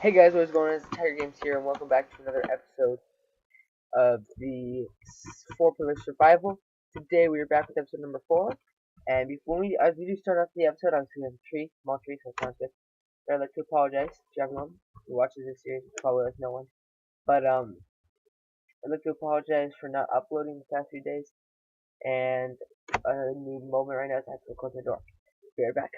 Hey guys, what's going on? It's Tiger Games here, and welcome back to another episode of the 4 Pillar Survival. Today we are back with episode number 4, and before as we do start off the episode, I'm seeing a tree, small tree, so it sounds good. I'd like to apologize to everyone who watches this series, probably like no one, but I'd like to apologize for not uploading the past few days, and a new moment right now is I have to close the door. Be right back.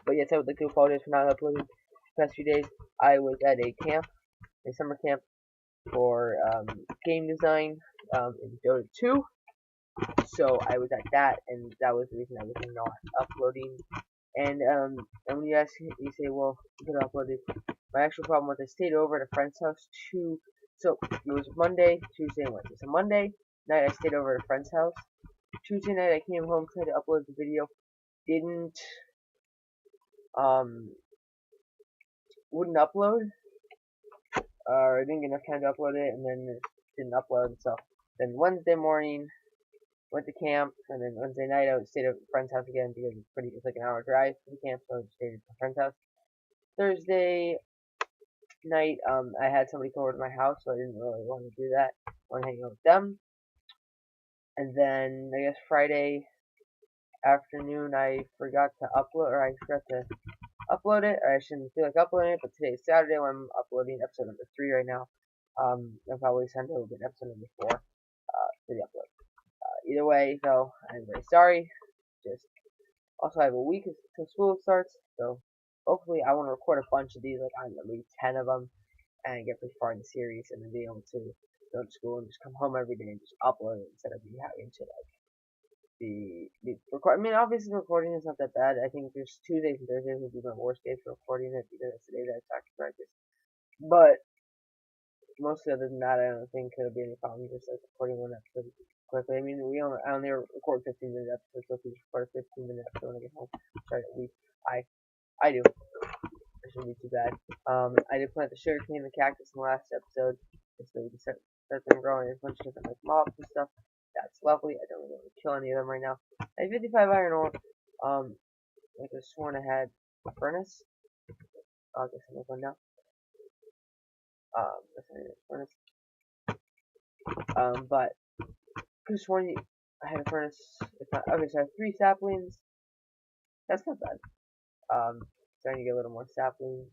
But yes, I would like to apologize for not uploading the past few days. I was at a camp, a summer camp for game design in Dota 2. So I was at that, and that was the reason I was not uploading. And when you ask, you say, well, you could upload it. My actual problem was I stayed over at a friend's house so it was Monday, Tuesday, and Wednesday. So Monday night I stayed over at a friend's house. Tuesday night I came home, tried to upload the video, didn't um wouldn't upload, or I didn't get enough time to upload it, and then it didn't upload. So then Wednesday morning went to camp, and then Wednesday night I stayed at a friend's house again because it's like an hour drive to the camp, so I stayed at a friend's house. Thursday night, I had somebody come over to my house, so I didn't really want to do that. I want to hang out with them. And then I guess Friday afternoon I forgot to upload, or I forgot to upload it, or I shouldn't feel like uploading it, but today is Saturday when I'm uploading episode number 3 right now. And probably Sunday will be episode number 4 for the upload. Either way, though, I'm very sorry. Just also I have a week until school starts, so hopefully I want to record a bunch of these, like I don't know, maybe 10 of them, and get pretty far in the series, and then be able to go to school and just come home every day and just upload it instead of me having to like the record. I mean, obviously recording is not that bad. I think there's Tuesdays and Thursdays would be my worst days for recording it because it's the day that I start to practice. But mostly other than that, I don't think there'll be any problem just like recording one episode quickly. I mean, I only record 15-minute episodes, so if we just record a 15-minute episode when I get home, sorry, I do. It shouldn't be too bad. I did plant the sugar cane and the cactus in the last episode, just so we can start them growing. There's a bunch of different like mobs and stuff. That's lovely. I don't really want to kill any of them right now. I have 55 iron ore. I could have sworn I had a furnace. I guess I'm one now. That's not even a furnace. But could have sworn I had a furnace. It's not, okay, so I have 3 saplings. That's not bad. Starting to get a little more saplings.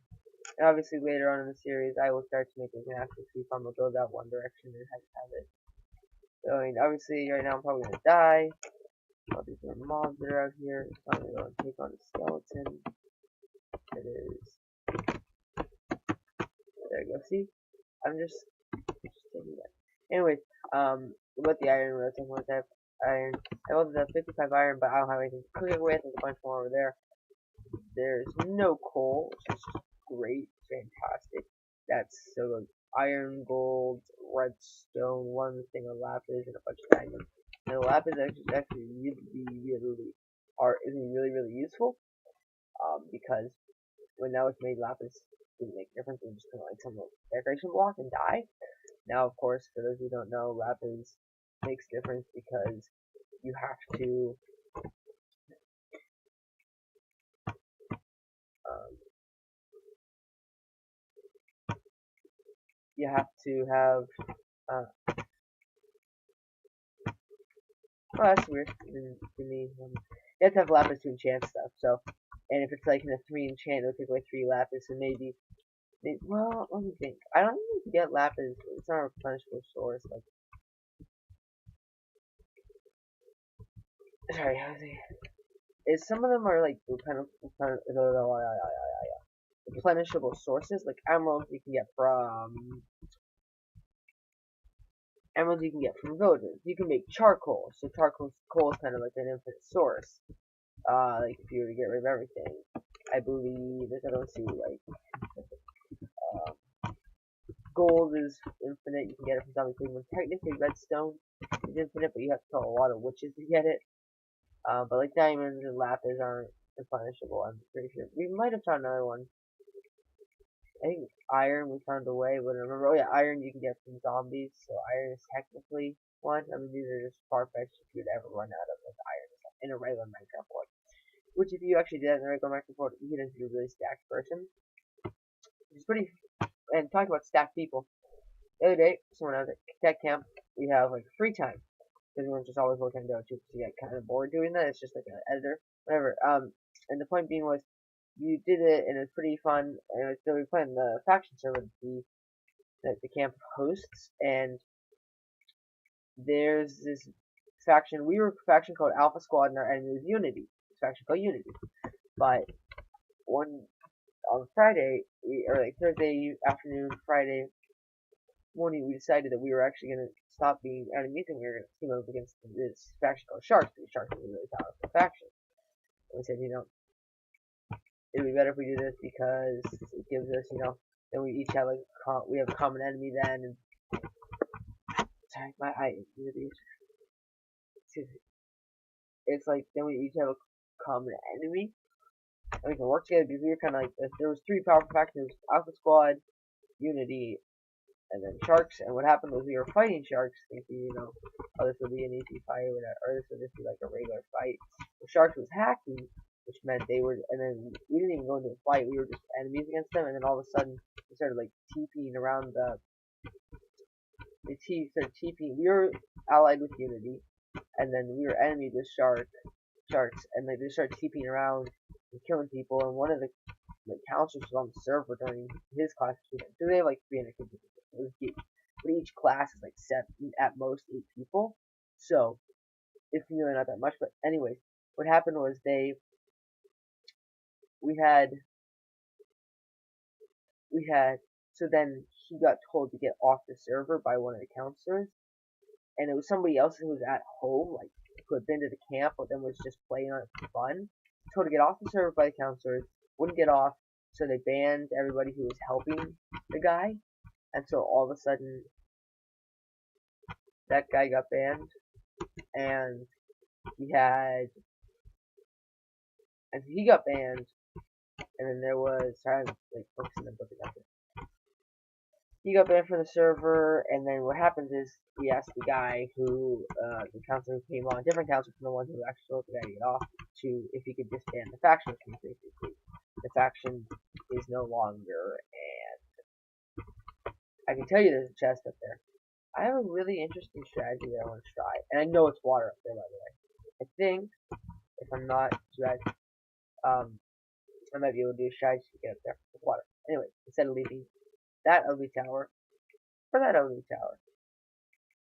And obviously later on in the series, I will start to make like an actual tree farm. I'll go that one direction and have it. So I mean, obviously right now I'm probably gonna die. All these little mobs that are out here. I'm gonna go and take on a skeleton. It is. There you go. See, I'm just taking that. Anyways, about the iron, what I was talking about that iron. I also have 55 iron, but I don't have anything to cook it with. There's a bunch more over there. There's no coal, which is great, fantastic. That's so good. Iron, gold, redstone, one thing of lapis, and a bunch of diamonds. And the lapis actually really useful. Because when that was made, lapis didn't make a difference. It was just kind of like some decoration block and die. Now, of course, for those who don't know, lapis makes a difference because you have to have oh, that's weird to me. You have to have lapis to enchant stuff. So, and if it's like in a 3 enchant, it'll take away 3 lapis, and maybe well, let me think. I don't even need to get lapis. It's not a replenishable source. Like, sorry, how is some of them are like replenishable sources, like emeralds you can get villagers. You can make charcoal, so coal is kind of like an infinite source. Like if you were to get rid of everything, I believe I don't see like gold is infinite. You can get it from zombie pigment. Technically, redstone is infinite, but you have to kill a lot of witches to get it. But like diamonds and lapis aren't replenishable. I'm pretty sure we might have found another one. I think iron we found a way, but I remember. Oh yeah, iron you can get from zombies. So iron is technically one. I mean, these are just far-fetched if you'd ever run out of like iron. in a regular Minecraft world. Which, if you actually did that in a regular Minecraft world, you get into a really stacked person. Which is pretty. And talking about stacked people, the other day, someone at that camp, we have like free time because everyone's just always working on Dota 2 because you get kind of bored doing that. It's just like an editor, whatever. And the point being was, you did it and it's pretty fun. And so we played in the faction server that the camp hosts, and there's this faction. We were a faction called Alpha Squad, and our enemy was Unity. This faction called Unity. But on Friday, or like Thursday afternoon, Friday morning, we decided that we were actually going to stop being enemies and we were going to team up against this faction called Sharks, because Sharks is a really powerful faction. And we said, it would be better if we do this because it gives us, then we each have like we have a common enemy then. And sorry, my eye. It's like then we each have a common enemy, and we can work together because we were kind of like there was three powerful factions: Alpha Squad, Unity, and then Sharks. And what happened was we were fighting Sharks, thinking, oh, this would be an easy fight or whatever, or this would just be like a regular fight. The Sharks was hacking, which meant they were, and then we didn't even go into a fight. We were just enemies against them, and then all of a sudden they started like TPing around started TPing. We were allied with Unity, and then we were enemies with Sharks, and they just started TPing around and killing people. And one of the counselors was on the server during his class. So they have like 300 kids. It was huge. But each class is like 7, at most 8 people. So it's really not that much. But anyways, what happened was so then he got told to get off the server by one of the counselors, and it was somebody else who was at home, like who had been to the camp, but then was just playing on it for fun. Told to get off the server by the counselors, wouldn't get off, so they banned everybody who was helping the guy, and so all of a sudden that guy got banned, and he got banned, and then there was, sorry, I'm like focusing on something else. He got banned from the server, and then what happens is we asked the guy who, the counselor who came on, different counselor from the one who actually told the guy to get off, to if he could disband the faction, because basically the faction is no longer, and I can tell you there's a chest up there. I have a really interesting strategy that I want to try, and I know it's water up there, by the way. I think, if I'm not too bad, I might be able to do a strategy to get up there with water. Anyway, instead of leaving that ugly tower for that ugly tower.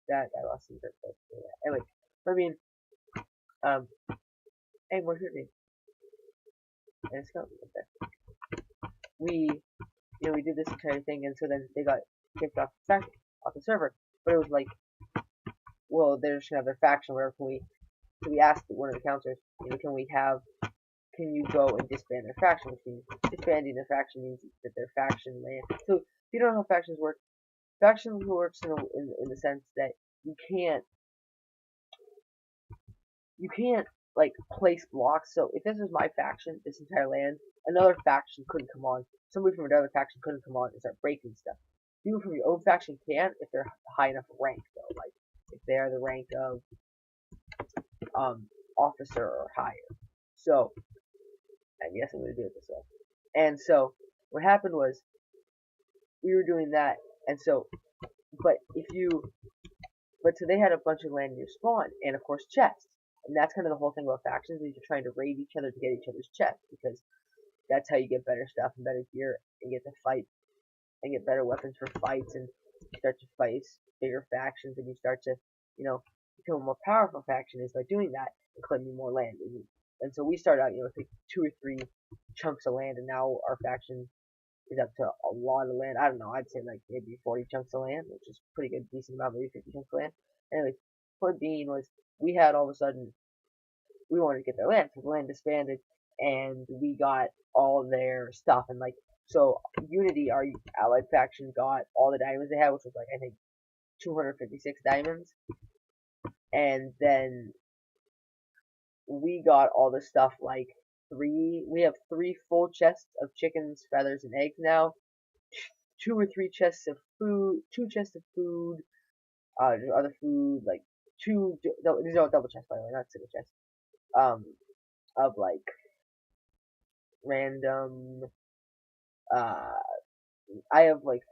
That I lost some dirt, but yeah. Anyway, hey, where's your name? And it's got up there. We did this entire thing, and so then they got kicked off the server. But it was like, well, they're just gonna have their faction. Where so we asked one of the counselors, can you go and disband their faction? Which means disbanding their faction means that their faction land. So if you don't know how factions work, factions works in the sense that you can't like place blocks. So if this was my faction, this entire land, another faction couldn't come on. Somebody from another faction couldn't come on and start breaking stuff. People from your own faction can if they're high enough rank, though. Like if they are the rank of officer or higher. So I guess I'm gonna do it this way. And so what happened was we were doing that, and so so they had a bunch of land near spawn, and of course chests. And that's kind of the whole thing about factions, is you're trying to raid each other to get each other's chests, because that's how you get better stuff and better gear, and get to fight, and get better weapons for fights, and you start to fight bigger factions, and you start to, become a more powerful faction is by doing that and claiming more land. And so we started out, with like 2 or 3 chunks of land, and now our faction is up to a lot of land. I don't know, I'd say like maybe 40 chunks of land, which is pretty good, decent amount, maybe 50 chunks of land. Anyway, point being was, we had all of a sudden, we wanted to get their land, so the land disbanded, and we got all their stuff, and like, so Unity, our allied faction, got all the diamonds they had, which was like, I think, 256 diamonds, and then we got all the stuff like we have 3 full chests of chickens, feathers, and eggs now, 2 or 3 chests of food, 2 chests of food, other food, like 2, these are all double chests, by the way, not single chests, um of like random uh I have like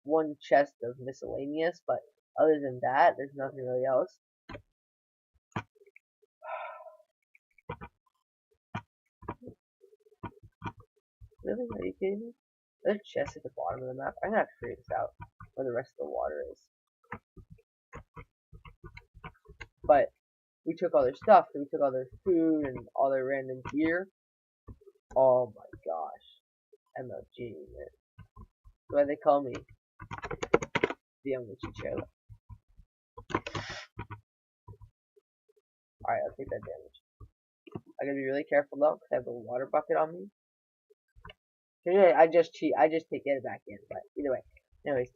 one chest of miscellaneous, but other than that, there's nothing really else. Really? Are you kidding me? There's a chest at the bottom of the map. I'm gonna have to figure this out where the rest of the water is. But we took all their stuff, we took all their food and all their random gear. Oh my gosh. MLG, man. Why they call me the only Chichero. Alright, I'll take that damage. I gotta be really careful though, because I have the water bucket on me. So anyway, I just cheat. I just take it back in. But either way, anyways.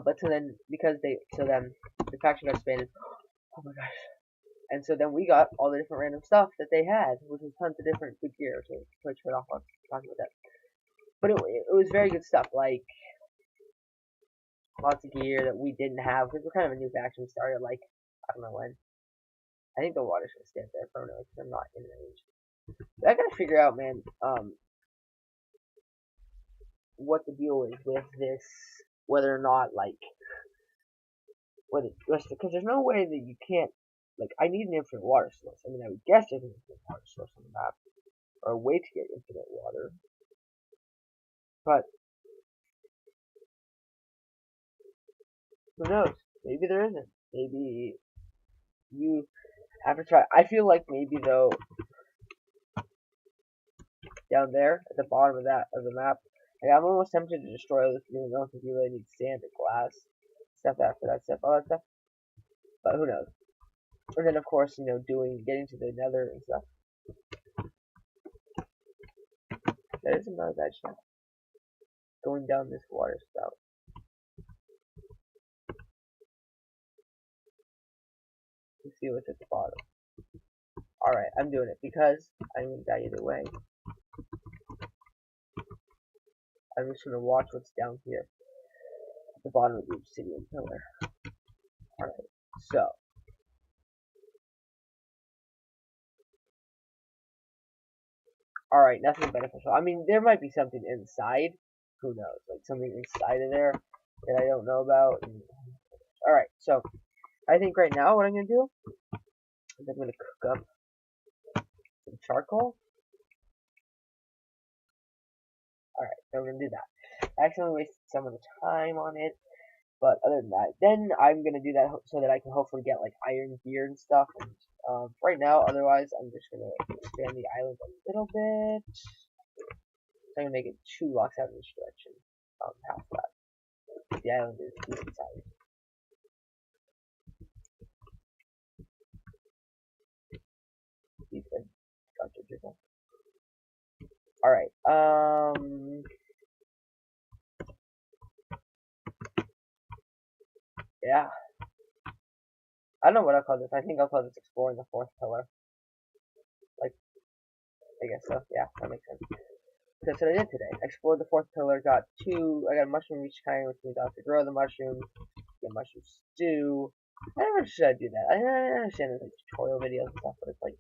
But so then the faction got expanded. Oh my gosh. And so then we got all the different random stuff that they had, which was tons of different good gear. So let's turn off on talking about that. But it was very good stuff, like lots of gear that we didn't have because we're kind of a new faction. We started like I don't know when. I think the water's gonna stand there for a minute because I'm not in range. But I gotta figure out, man, what the deal is with this, whether or not like whether because there's no way that you can't like I need an infinite water source. I mean, I would guess there's an infinite water source on the map or a way to get infinite water, but who knows? Maybe there isn't. Maybe you have to try. I feel like maybe though down there at the bottom of the map, like, I'm almost tempted to destroy this because I don't think you really need sand or glass stuff after that stuff, all that stuff. But who knows? And then of course, you know, getting to the nether and stuff. That is another bad shot. Going down this water spout. Let's see what's at the bottom. Alright, I'm doing it because I'm gonna die either way. I'm just gonna watch what's down here at the bottom of the obsidian pillar. Alright, so. Alright, nothing beneficial. I mean, there might be something inside. Who knows? Like something inside of there that I don't know about. Alright, so I think right now what I'm gonna do is I'm gonna cook up some charcoal. Alright, so we're gonna do that. I accidentally wasted some of the time on it, but other than that, then I'm gonna do that so that I can hopefully get like iron gear and stuff. And right now, otherwise, I'm just gonna expand the island a little bit. So I'm gonna make it 2 blocks out in this direction. Half that. The island is decent size. Decent. Gotcha. Alright, yeah. I don't know what I'll call this. I think I'll call this exploring the 4th pillar. Like, I guess so. Yeah, that makes sense. So that's what I did today. I explored the 4th pillar, I got a mushroom each kind, which means I have to grow the mushrooms, get mushroom stew. I never should I do that. I understand there's like tutorial videos and stuff, but it's like,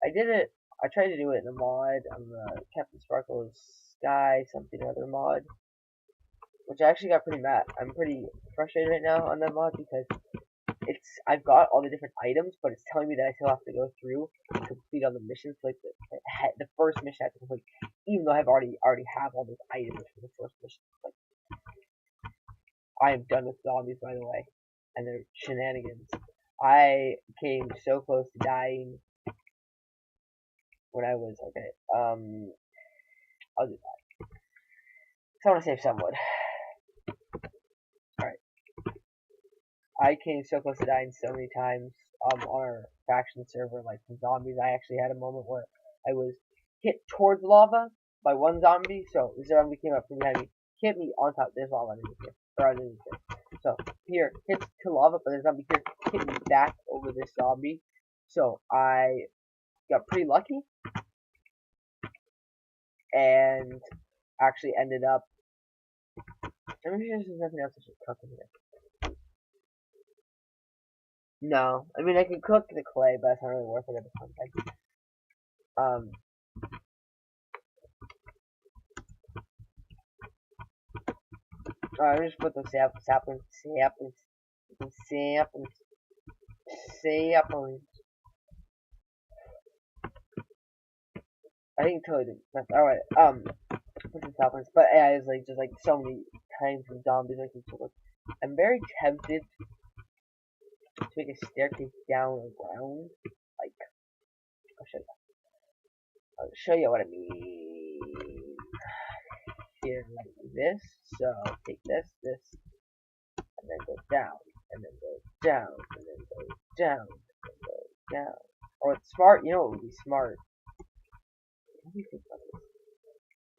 I did it, I tried to do it in a mod on the Captain Sparkle's Sky something other mod, which I actually got pretty mad. I'm pretty frustrated right now on that mod because I've got all the different items, but it's telling me that I still have to go through and complete all the missions. Like the first mission I have to complete, even though I've already have all those items for the first mission. Like I am done with zombies, by the way, and their shenanigans. I came so close to dying when I was okay. I'll do that. So I want to save some wood. Alright. I came so close to dying so many times on our faction server, like from zombies. I actually had a moment where I was hit towards lava by one zombie, so the zombie came up from behind me, hit me on top. There's lava underneath here, or underneath here. So here, hits to lava, but the zombie here hit me back over this zombie. So I got pretty lucky, and actually ended up. I'm sure there's nothing else I should cook in here. No, I mean I can cook the clay, but it's not really worth it at this point. Um, alright, let me just put the saplings. I think totally didn't. Alright, put some saplings. But yeah, it's like just like so many kinds of zombies I can look. I'm very tempted to make a staircase down the ground. Like, I'll show you what I mean. Here, like this. So take this, and then go down, and then go down, and then go down, and go down. Or it's smart, you know what would be smart? What do you think about this?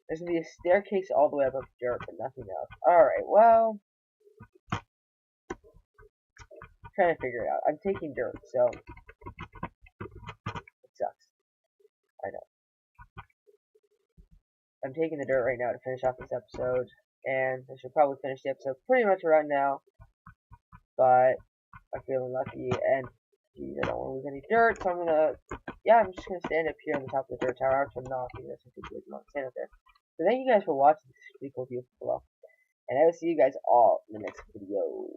There's gonna be a staircase all the way up of dirt, but nothing else. Alright, well, I'm trying to figure it out. I'm taking dirt, so it sucks. I know. I'm taking the dirt right now to finish off this episode, and I should probably finish the episode pretty much around now, but I'm feeling lucky, and geez, I don't want to lose any dirt, so I'm just gonna stand up here on the top of the dirt tower, which I'm not, because some people would not stand up there. So thank you guys for watching this pretty cool view below, and I will see you guys all in the next video.